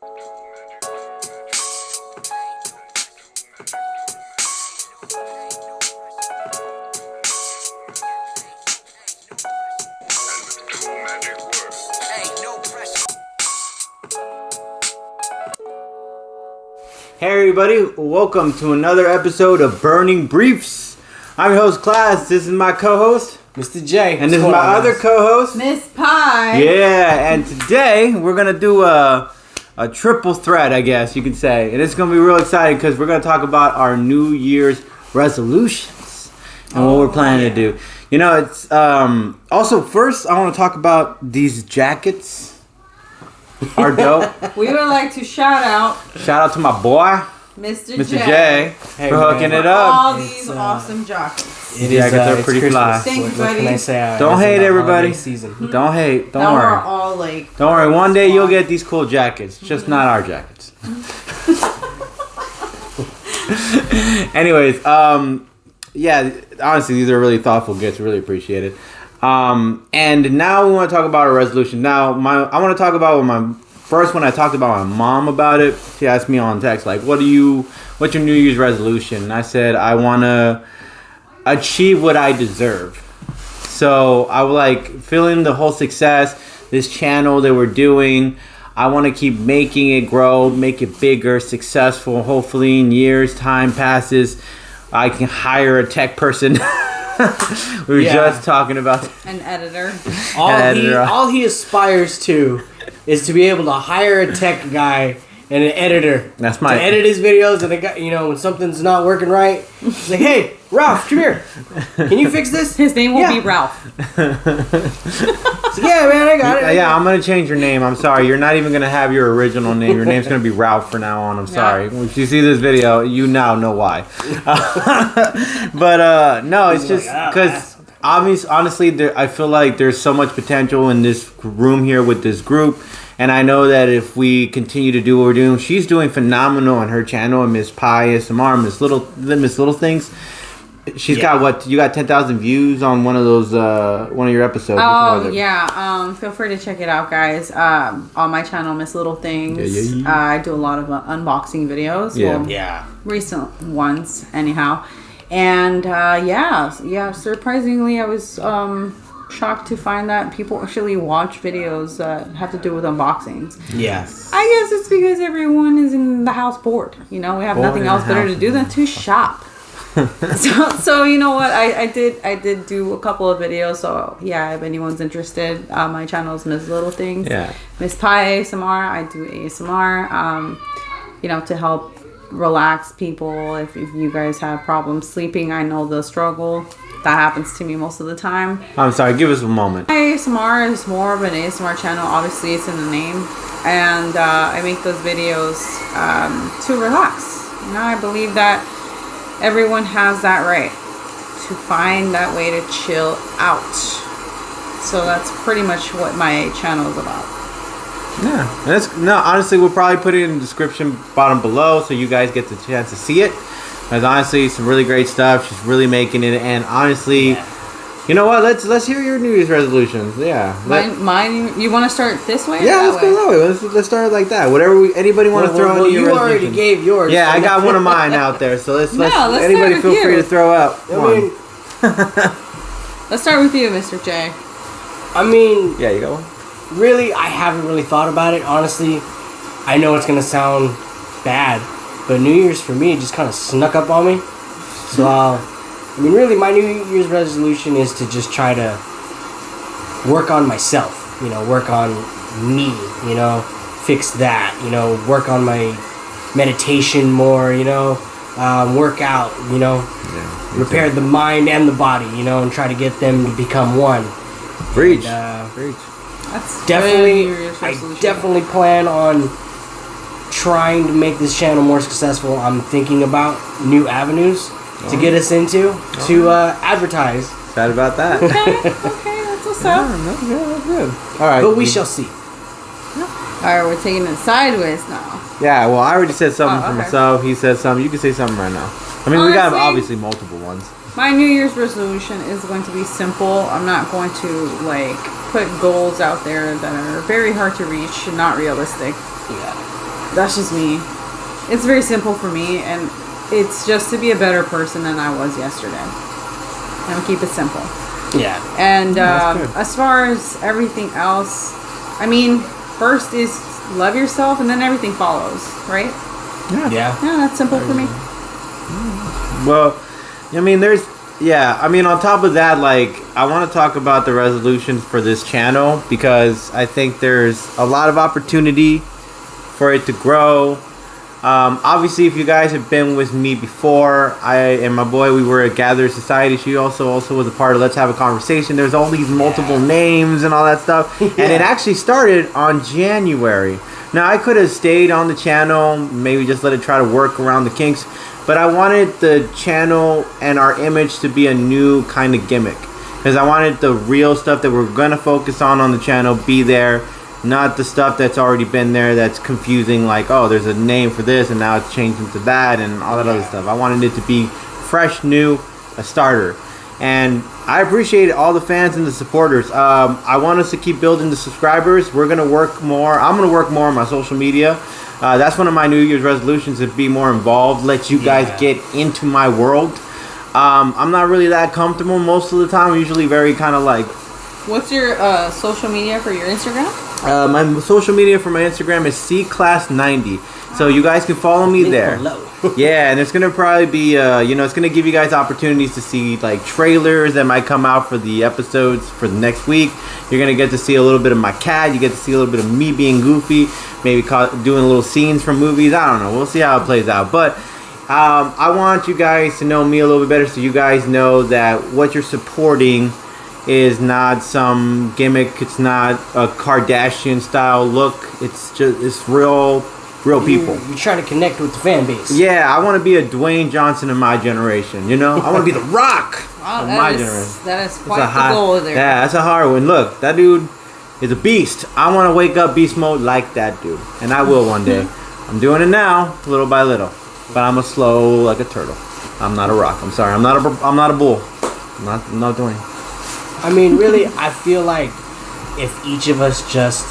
Hey everybody, welcome to another episode of Burning Briefs. I'm your host, Class. This is my co-host, Mr. J. And this is my other co-host, Miss Pie. Yeah, and today we're going to do a triple threat, I guess you could say. And it's going to be real exciting because we're going to talk about our New Year's resolutions and what we're planning to do. You know, it's also first I want to talk about these jackets. Are dope. We would like to shout out to my boy, Mr. J, for hooking it up. All these awesome jackets. Jackets are pretty fly. Thank you, What buddy. can I say? Don't hate everybody. Season. Don't hate. Don't Now worry. we're all like. Don't worry. One day you'll get these cool jackets. Just not our jackets. Anyways, yeah. Honestly, these are really thoughtful gifts. Really appreciate it. And now we want to talk about our resolution. Now, I want to talk about when I talked about my mom about it. She asked me on text, like, what's your New Year's resolution? And I said, I want to achieve what I deserve. So I was like feeling the whole success, this channel that we're doing. I want to keep making it grow, make it bigger, successful. Hopefully in years, time passes, I can hire a tech person. We were just talking about An editor. All he aspires to is to be able to hire a tech guy and an editor. That's to my edit his videos, and when something's not working right, he's like, "Hey, Ralph, come here. Can you fix this?" His name will be Ralph. So, yeah, man, I got it. Yeah, I'm gonna change your name. I'm sorry, you're not even gonna have your original name. Your name's gonna be Ralph from now on. I'm sorry. If you see this video, you now know why. But no, it's just because honestly, I feel like there's so much potential in this room here with this group. And I know that if we continue to do what we're doing, she's doing phenomenal on her channel, and Miss Pie ASMR, Miss Little Things. She's got you got 10,000 views on one of those one of your episodes. Oh yeah, feel free to check it out, guys. On my channel, Miss Little Things. Yeah. I do a lot of unboxing videos. Recent ones, anyhow. And surprisingly, I was shocked to find that people actually watch videos that have to do with unboxings. Yes. I guess it's because everyone is in the house bored. We have nothing else better to do than to shop. so you know what? I did do a couple of videos. So yeah, if anyone's interested, my channel is Miss Little Things. Yeah. Miss Pie ASMR. I do ASMR. To help relax people. If you guys have problems sleeping, I know the struggle. That happens to me most of the time. I'm sorry, give us a moment. ASMR is more of an ASMR channel. Obviously, it's in the name. And I make those videos to relax. I believe that everyone has that right to find that way to chill out. So that's pretty much what my channel is about. Yeah, honestly, we'll probably put it in the description bottom below so you guys get the chance to see it. There's honestly some really great stuff. She's really making it, and honestly, you know what? Let's hear your New Year's resolutions. Yeah, mine. You want to start this way? Yeah, let's go that way. Let's start like that. Whatever anybody want to throw into your you resolution. already gave yours. Yeah, I got one of mine out there. So let's start anybody feel with free you. to throw out one. Let's start with you, Mr. J. Yeah, you got one. Really, I haven't really thought about it. Honestly, I know it's gonna sound bad, but New Year's for me just kind of snuck up on me. So, really, my New Year's resolution is to just try to work on myself. Work on me. Fix that. Work on my meditation more. Work out. Repair the mind and the body. And try to get them to become one. Preach. Preach. That's definitely. I definitely plan on trying to make this channel more successful. I'm thinking about new avenues to get us into to advertise. Sad about that. Okay, that's what's up. Yeah, good. All right, but we shall see. All right, we're taking it sideways now. Yeah, well, I already said something for okay. myself. He said something. You can say something right now. We got obviously multiple ones. My New Year's resolution is going to be simple. I'm not going to put goals out there that are very hard to reach and not realistic. Yeah. That's just me. It's very simple for me, and it's just to be a better person than I was yesterday. And keep it simple. Yeah. And That's good. as far as everything else, I mean, first is love yourself, and then everything follows, right? Yeah. Yeah, that's simple for me. Well, I mean, on top of that, like, I want to talk about the resolutions for this channel because I think there's a lot of opportunity for it to grow. Obviously, if you guys have been with me before, I and my boy, we were at Gather Society. She also was a part of Let's Have a Conversation. There's all these multiple names and all that stuff. And it actually started on January. Now, I could have stayed on the channel, maybe just let it try to work around the kinks. But I wanted the channel and our image to be a new kind of gimmick. Because I wanted the real stuff that we're going to focus on the channel be there. Not the stuff that's already been there that's confusing, like, oh, there's a name for this and now it's changed into that and all that other stuff. I wanted it to be fresh, new, a starter. And I appreciate all the fans and the supporters. I want us to keep building the subscribers. We're going to work more. I'm going to work more on my social media. That's one of my New Year's resolutions, to be more involved, let you guys get into my world. I'm not really that comfortable most of the time. I'm usually very kind of like... What's your social media for your Instagram? My social media for my Instagram is CClass90. So you guys can follow me there. Yeah, and it's going to probably be, it's going to give you guys opportunities to see, like, trailers that might come out for the episodes for the next week. You're going to get to see a little bit of my cat. You get to see a little bit of me being goofy, maybe doing little scenes from movies. I don't know. We'll see how it plays out. But I want you guys to know me a little bit better so you guys know that what you're supporting is not some gimmick. It's not a Kardashian style look. It's real people. You're trying to connect with the fan base. Yeah, I want to be a Dwayne Johnson in my generation. I want to be the Rock Wow, of my generation. that is quite the goal there. Yeah, that's a hard one. Look, that dude is a beast. I want to wake up beast mode like that dude, and I will one day. I'm doing it now, little by little, but I'm a slow like a turtle. I'm not a rock. I'm sorry. I'm not a bull. I'm not Dwayne. I mean, really, I feel like if each of us just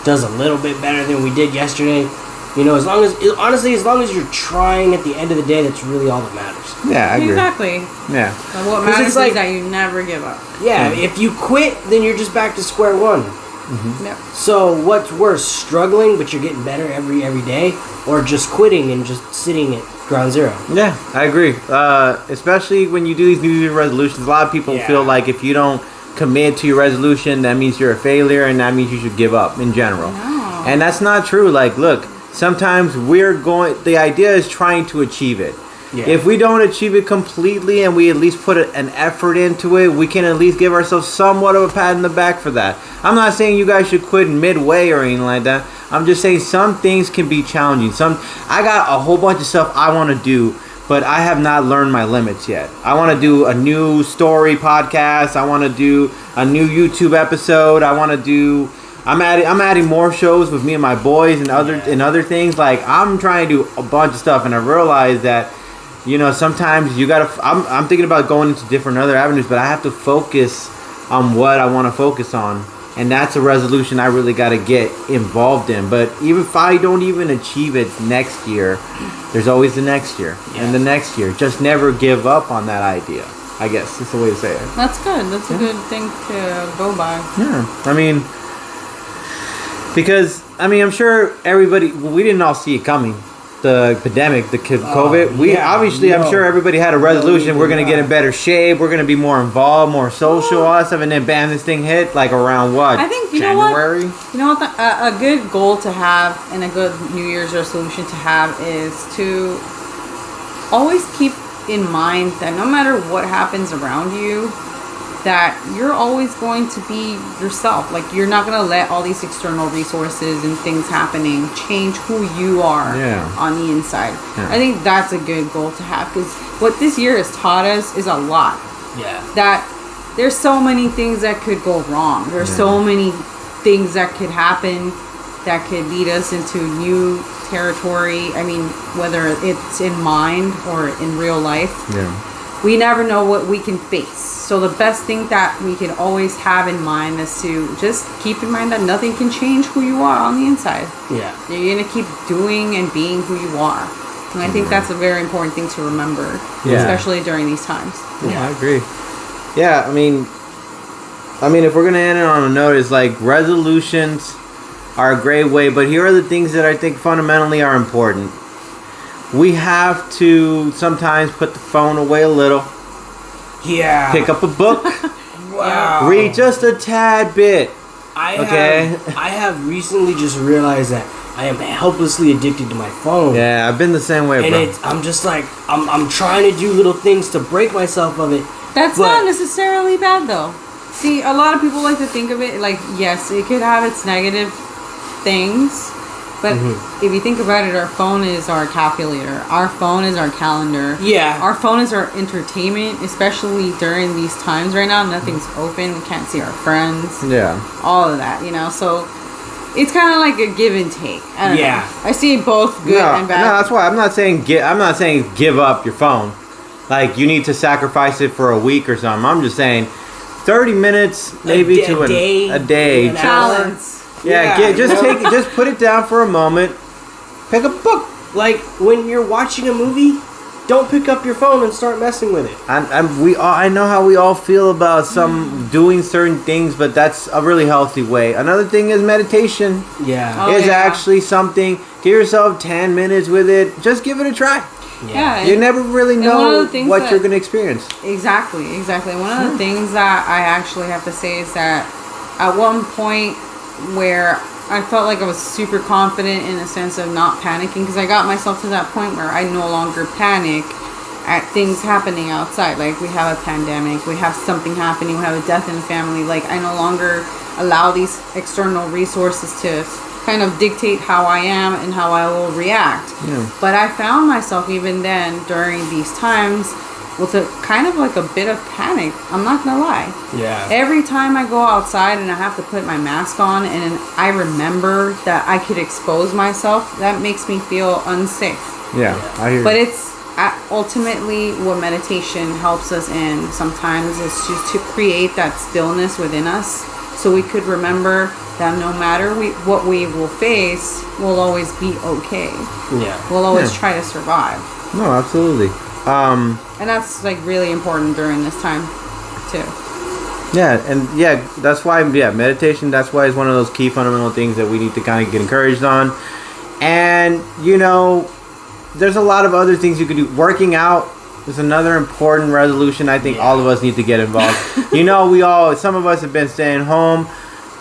does a little bit better than we did yesterday, as long as you're trying at the end of the day, that's really all that matters. Yeah, I agree. Exactly. Yeah. But what matters is that you never give up. Yeah, if you quit, then you're just back to square one. Mm-hmm. Yep. So what's worse, struggling but you're getting better every day, or just quitting and just sitting at ground zero? Yeah, I agree. Especially when you do these New Year's resolutions, a lot of people feel like if you don't commit to your resolution, that means you're a failure and that means you should give up in general. No. And that's not true. Like, look, sometimes the idea is trying to achieve it. Yeah. If we don't achieve it completely and we at least put an effort into it, we can at least give ourselves somewhat of a pat in the back for that. I'm not saying you guys should quit midway or anything like that. I'm just saying some things can be challenging. I got a whole bunch of stuff I want to do, but I have not learned my limits yet. I want to do a new story podcast. I want to do a new YouTube episode. I'm adding more shows with me and my boys and other things. Like, I'm trying to do a bunch of stuff, and I realize that sometimes you gotta. I'm thinking about going into different other avenues, but I have to focus on what I want to focus on, and that's a resolution I really got to get involved in. But even if I don't even achieve it next year, there's always the next year and the next year. Just never give up on that idea. I guess that's the way to say it. That's good. That's a good thing to go by. Yeah, because I'm sure everybody. We didn't all see it coming. The pandemic, the COVID. I'm sure everybody had a resolution. We're gonna get in better shape. We're gonna be more involved, more social, all that stuff. And then bam, this thing hit like around what? I think January. A good goal to have and a good New Year's resolution to have is to always keep in mind that no matter what happens around you, that you're always going to be yourself. Like, you're not going to let all these external resources and things happening change who you are on the inside. Yeah. I think that's a good goal to have, because what this year has taught us is a lot. Yeah. That there's so many things that could go wrong. There's so many things that could happen that could lead us into new territory. I mean, whether it's in mind or in real life. Yeah. we never know what we can face. So the best thing that we can always have in mind is to just keep in mind that nothing can change who you are on the inside. Yeah. You're gonna keep doing and being who you are. And I think that's a very important thing to remember, especially during these times. Yeah, I agree. Yeah, I mean, if we're gonna end it on a note, it's like resolutions are a great way, but here are the things that I think fundamentally are important. We have to sometimes put the phone away a little. Yeah. Pick up a book. Wow. Read just a tad bit. I Okay. have recently just realized that I am helplessly addicted to my phone. Yeah, I've been the same way, And bro. I'm just like, I'm trying to do little things to break myself of it. That's But- not necessarily bad though. See, a lot of people like to think of it like, yes, it could have its negative things, but if you think about it, our phone is our calculator. Our phone is our calendar. Yeah. Our phone is our entertainment, especially during these times right now. Nothing's open. We can't see our friends. Yeah. All of that, you know. So it's kind of like a give and take. I don't Yeah. know. I see both good and bad. No, that's why I'm not saying give up your phone. Like you need to sacrifice it for a week or something. I'm just saying 30 minutes maybe A to a day. an hour. Balance. Yeah, just put it down for a moment. Pick a book. Like when you're watching a movie, don't pick up your phone and start messing with it. I know how we all feel about some doing certain things, but that's a really healthy way. Another thing is meditation. Yeah. Oh, Is yeah. actually something. Give yourself 10 minutes with it. Just give it a try. Yeah. You never really and one of know the things what that- you're going to experience. Exactly. One of the things that I actually have to say is that at one point where I felt like I was super confident in a sense of not panicking, because I got myself to that point where I no longer panic at things happening outside. Like we have a pandemic, we have something happening, we have a death in the family. Like I no longer allow these external resources to kind of dictate how I am and how I will react. Yeah. But I found myself even then during these times with a kind of like a bit of panic. I'm not gonna lie. Yeah. Every time I go outside and I have to put my mask on and I remember that I could expose myself, that makes me feel unsafe. Yeah, I hear But you. it's ultimately what meditation helps us in sometimes is just to create that stillness within us, so we could remember that no matter what we will face, we'll always be okay. Yeah. We'll always Yeah. try to survive. No, absolutely. And that's like really important during this time too. That's why meditation, that's why it's one of those key fundamental things that we need to kind of get encouraged on. And there's a lot of other things you could do. Working out is another important resolution. I think all of us need to get involved. Some of us have been staying home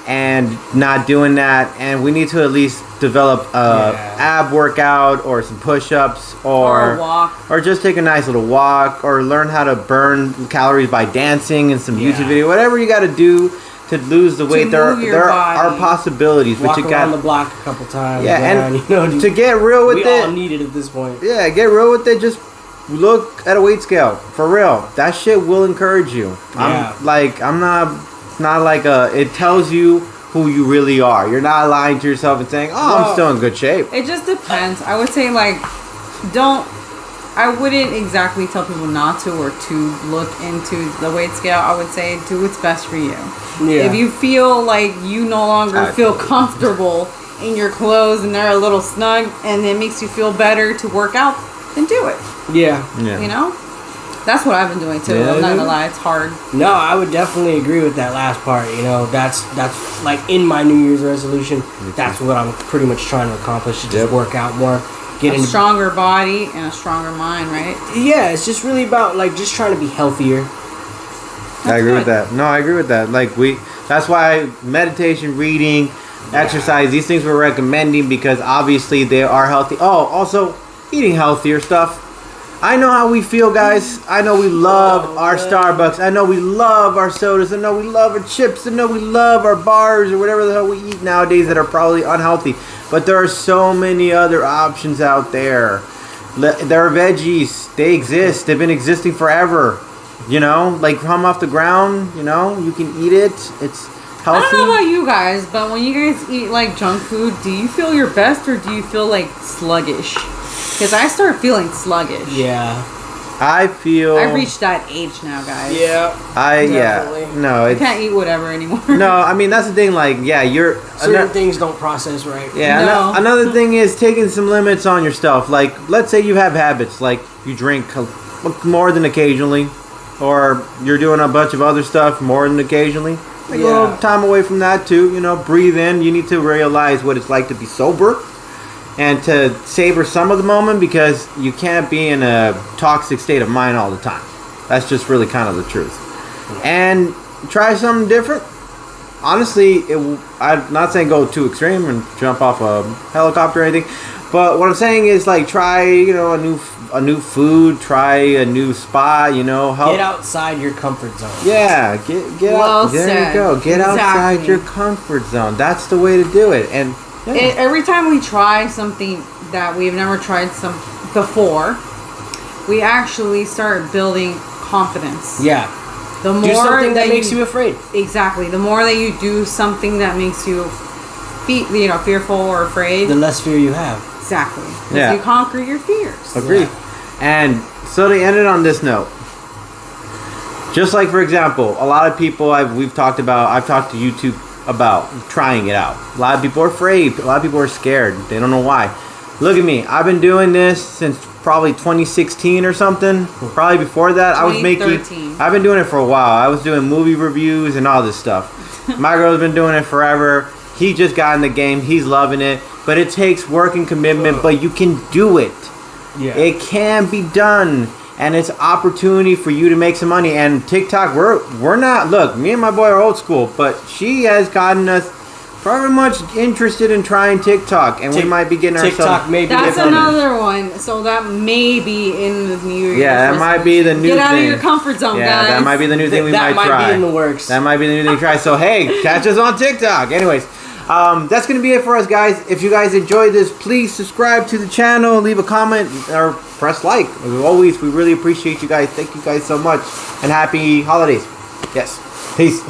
and not doing that, and we need to at least develop a ab workout or some push-ups Or a walk. or just take a nice little walk, or learn how to burn calories by dancing in some YouTube video. Whatever you got to do to lose the weight, move your there body. are possibilities, Walk but you around got the block a couple times. Yeah, and around, to get real with we it. all need it at this point. Yeah, get real with it. Just look at a weight scale for real. That shit will encourage you. Yeah. I'm not like it tells you who you really are. You're not lying to yourself and saying, "Oh, I'm still in good shape." It just depends. I would say I wouldn't exactly tell people not to or to look into the weight scale. I would say do what's best for you. Yeah. If you feel like you no longer feel comfortable in your clothes and they're a little snug and it makes you feel better to work out, then do it. Yeah. You know? That's what I've been doing too. Yeah, I'm not dude. gonna lie, it's hard. No, I would definitely agree with that last part. That's like in my New Year's resolution. That's what I'm pretty much trying to accomplish. To just work out more, get A into stronger body and a stronger mind, right? Yeah, it's just really about like just trying to be healthier. I agree with good. that. No, I agree with that. That's why meditation, reading, exercise, these things we're recommending because obviously they are healthy. Oh, also eating healthier stuff. I know how we feel, guys. I know we love our Starbucks. I know we love our sodas. I know we love our chips. I know we love our bars or whatever the hell we eat nowadays that are probably unhealthy. But there are so many other options out there. There are veggies. They exist. They've been existing forever. Like come off the ground. You can eat it. It's healthy. I don't know about you guys, but when you guys eat like junk food, do you feel your best or do you feel like sluggish? Because I start feeling sluggish. Yeah. I feel. I've reached that age now, guys. Yeah. Definitely. No, I it's. can't eat whatever anymore. No, I mean that's the thing. Like, yeah, you're. Certain things don't process right. Yeah. No. Another thing is taking some limits on yourself. Like, let's say you have habits, like you drink more than occasionally, or you're doing a bunch of other stuff more than occasionally. Take a little time away from that too. You know, breathe in. You need to realize what it's like to be sober, and to savor some of the moment, because you can't be in a toxic state of mind all the time. That's just really kind of the truth. And try something different. Honestly, I'm not saying go too extreme and jump off a helicopter or anything, but what I'm saying is like try, a new food, try a new spa, help. Get outside your comfort zone. Yeah, get Well out. There said. you go. Get outside Exactly. your comfort zone. That's the way to do it. And Every time we try something that we've never tried before, we actually start building confidence. Yeah. The more Do something that makes you afraid. Exactly. The more that you do something that makes you fearful or afraid. The less fear you have. Exactly. 'Cause Yeah. you conquer your fears. Agreed. And so to end it on this note, just like for example, a lot of people I've talked to YouTube about trying it out. A lot of people are afraid. A lot of people are scared. They don't know why. Look at me. I've been doing this since probably 2016 or something. Probably before that, I've been doing it for a while. I was doing movie reviews and all this stuff. My girl's been doing it forever. He just got in the game. He's loving it. But it takes work and commitment, but you can do it. Yeah. It can be done. And it's opportunity for you to make some money. And TikTok, we're not, look, me and my boy are old school, but she has gotten us very much interested in trying TikTok, and we might be getting TikTok ourselves. maybe. That's another one. So that may be in the new year. Yeah, that might be the new thing. Get out of your comfort zone, Yeah, guys. that might be the new thing we That might might try. be in the works. That might be the new thing to try. So hey, catch us on TikTok. Anyways, that's gonna be it for us, guys. If you guys enjoyed this, please subscribe to the channel, leave a comment, or press like. As always, we really appreciate you guys. Thank you guys so much, and happy holidays. Yes, peace.